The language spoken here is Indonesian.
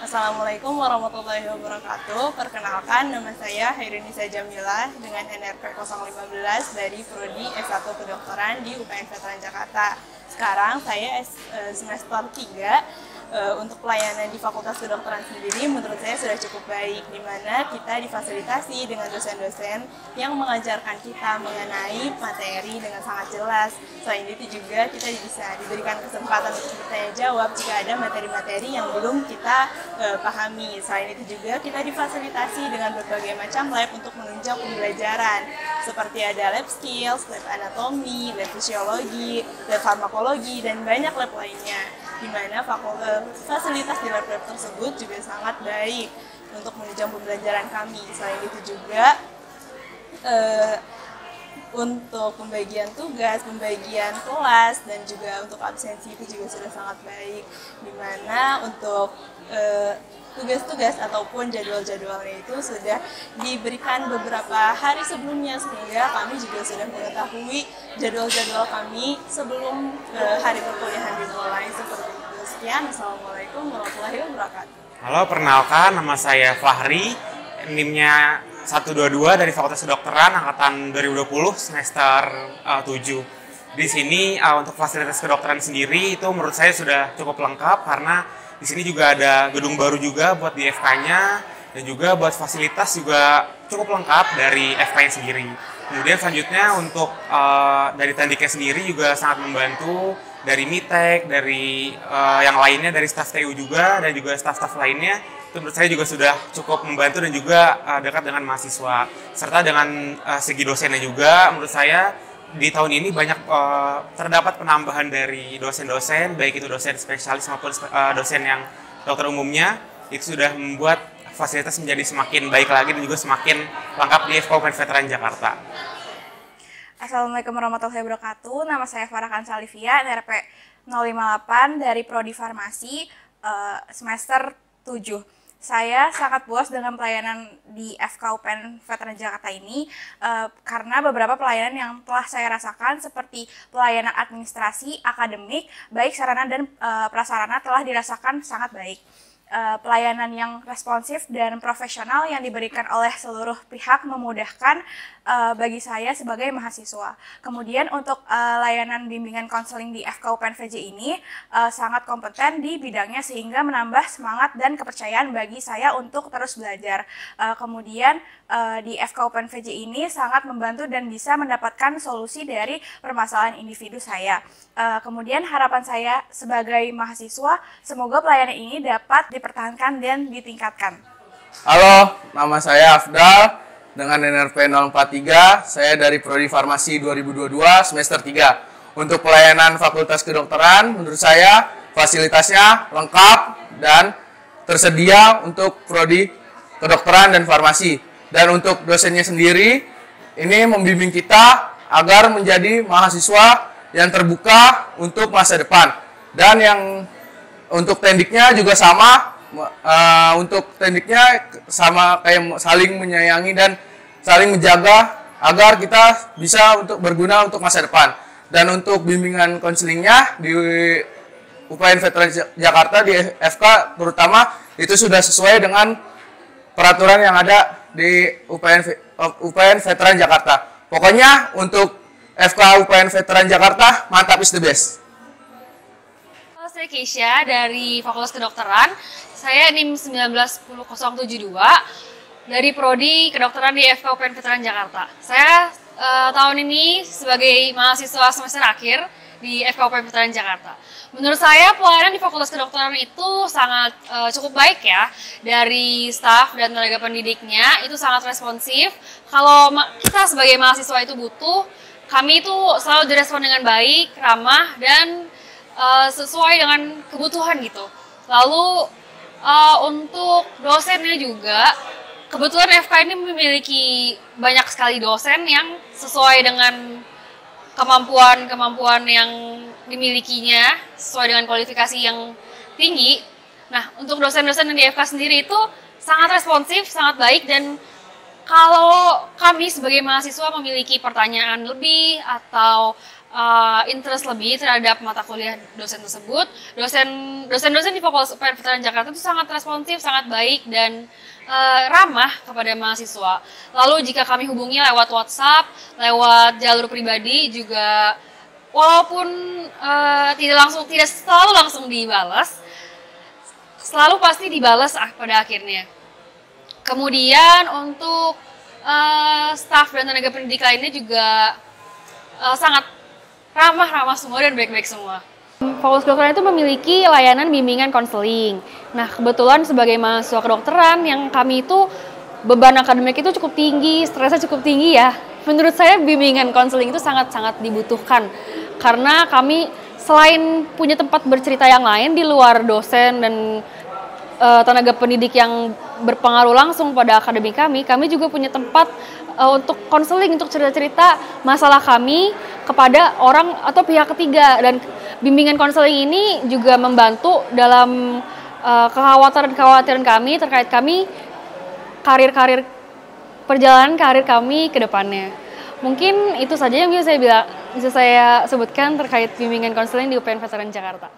Assalamualaikum warahmatullahi wabarakatuh. Perkenalkan, nama saya Hairunisa Jamilah dengan NRP 015 dari Prodi S1 Kedokteran di UPN Veteran Jakarta. Sekarang saya semester 3. Untuk pelayanan di Fakultas Kedokteran sendiri menurut saya sudah cukup baik, di mana kita difasilitasi dengan dosen-dosen yang mengajarkan kita mengenai materi dengan sangat jelas. Selain itu juga kita bisa diberikan kesempatan untuk bertanya jawab jika ada materi-materi yang belum kita pahami. Selain itu juga kita difasilitasi dengan berbagai macam lab untuk menunjang pembelajaran, seperti ada lab skills, lab anatomi, lab fisiologi, lab farmakologi, dan banyak lab lainnya, di mana fasilitas di lab-lab tersebut juga sangat baik untuk menunjang pembelajaran kami. Selain itu juga untuk pembagian tugas, pembagian kelas, dan juga untuk absensi itu juga sudah sangat baik, di mana untuk tugas-tugas ataupun jadwal-jadwalnya itu sudah diberikan beberapa hari sebelumnya, sehingga kami juga sudah mengetahui jadwal-jadwal kami sebelum hari perkuliahan dimulai. Seperti itu. Sekian, Assalamualaikum warahmatullahi wabarakatuh. Halo, perkenalkan, nama saya Fahri, NIM-nya 122 dari Fakultas Kedokteran angkatan 2020 semester 7. Di sini untuk fasilitas kedokteran sendiri itu menurut saya sudah cukup lengkap, karena di sini juga ada gedung baru juga buat di FK-nya, dan juga buat fasilitas juga cukup lengkap dari FK-nya sendiri. Kemudian selanjutnya untuk dari Tandiknya sendiri juga sangat membantu, dari MITEK, dari yang lainnya, dari staf TU juga, dan juga staf-staf lainnya. Itu menurut saya juga sudah cukup membantu dan juga dekat dengan mahasiswa. Serta dengan segi dosennya juga, menurut saya di tahun ini banyak terdapat penambahan dari dosen-dosen, baik itu dosen spesialis maupun dosen yang dokter umumnya. Itu sudah membuat fasilitas menjadi semakin baik lagi dan juga semakin lengkap di UPN Veteran Jakarta. Assalamualaikum warahmatullahi wabarakatuh. Nama saya Farahkan Salivia, NRP 058 dari Prodi Farmasi semester 7. Saya sangat puas dengan pelayanan di FK UPN Veteran Jakarta ini karena beberapa pelayanan yang telah saya rasakan, seperti pelayanan administrasi, akademik, baik sarana dan prasarana telah dirasakan sangat baik. Pelayanan yang responsif dan profesional yang diberikan oleh seluruh pihak memudahkan bagi saya sebagai mahasiswa. Kemudian untuk layanan bimbingan konseling di FK UPN VJ ini sangat kompeten di bidangnya, sehingga menambah semangat dan kepercayaan bagi saya untuk terus belajar. Kemudian di FK UPN VJ ini sangat membantu dan bisa mendapatkan solusi dari permasalahan individu saya. Kemudian harapan saya sebagai mahasiswa, semoga pelayanan ini dapat dipertahankan dan ditingkatkan. Halo, nama saya Afdal dengan NRP 043. Saya dari Prodi Farmasi 2022 semester 3. Untuk pelayanan Fakultas Kedokteran, menurut saya fasilitasnya lengkap dan tersedia untuk Prodi Kedokteran dan Farmasi. Dan untuk dosennya sendiri, ini membimbing kita agar menjadi mahasiswa yang terbuka untuk masa depan. Dan yang untuk tendiknya juga sama, untuk tendiknya sama kayak saling menyayangi dan saling menjaga agar kita bisa untuk berguna untuk masa depan. Dan untuk bimbingan konselingnya di UPN Veteran Jakarta, di FK terutama, itu sudah sesuai dengan peraturan yang ada di UPN Veteran Jakarta. Pokoknya untuk FK UPN Veteran Jakarta, mantap, is the best. Halo, saya Keisha dari Fakultas Kedokteran. Saya NIM 19072 dari Prodi Kedokteran di FK UPN Veteran Jakarta. Saya tahun ini sebagai mahasiswa semester akhir di FK UPN Veteran Jakarta. Menurut saya pelayanan di Fakultas Kedokteran itu sangat cukup baik ya. Dari staf dan tenaga pendidiknya itu sangat responsif. Kalau kita sebagai mahasiswa itu butuh, kami itu selalu direspon dengan baik, ramah, dan sesuai dengan kebutuhan gitu. Lalu untuk dosennya juga, kebetulan FK ini memiliki banyak sekali dosen yang sesuai dengan kemampuan yang dimilikinya, sesuai dengan kualifikasi yang tinggi. Nah, untuk dosen-dosen yang di FK sendiri itu sangat responsif, sangat baik, dan kalau kami sebagai mahasiswa memiliki pertanyaan lebih atau interest lebih terhadap mata kuliah dosen tersebut. Dosen-dosen di Fakultas UPN Veteran Jakarta itu sangat responsif, sangat baik dan ramah kepada mahasiswa. Lalu jika kami hubungi lewat WhatsApp, lewat jalur pribadi juga, walaupun tidak selalu langsung dibalas, selalu pasti dibalas pada akhirnya. Kemudian untuk staf dan tenaga pendidik lainnya juga sangat ramah semua dan baik-baik semua. Fakultas Kedokteran itu memiliki layanan bimbingan konseling. Nah, kebetulan sebagai mahasiswa kedokteran yang kami itu beban akademik itu cukup tinggi, stresnya cukup tinggi ya. Menurut saya bimbingan konseling itu sangat-sangat dibutuhkan. Karena kami selain punya tempat bercerita yang lain di luar dosen dan tenaga pendidik yang berpengaruh langsung pada akademik kami juga punya tempat untuk konseling, untuk cerita-cerita masalah kami kepada orang atau pihak ketiga. Dan bimbingan konseling ini juga membantu dalam kekhawatiran kami terkait perjalanan karir kami ke depannya. Mungkin itu saja yang bisa saya sebutkan terkait bimbingan konseling di UPN Veteran Jakarta.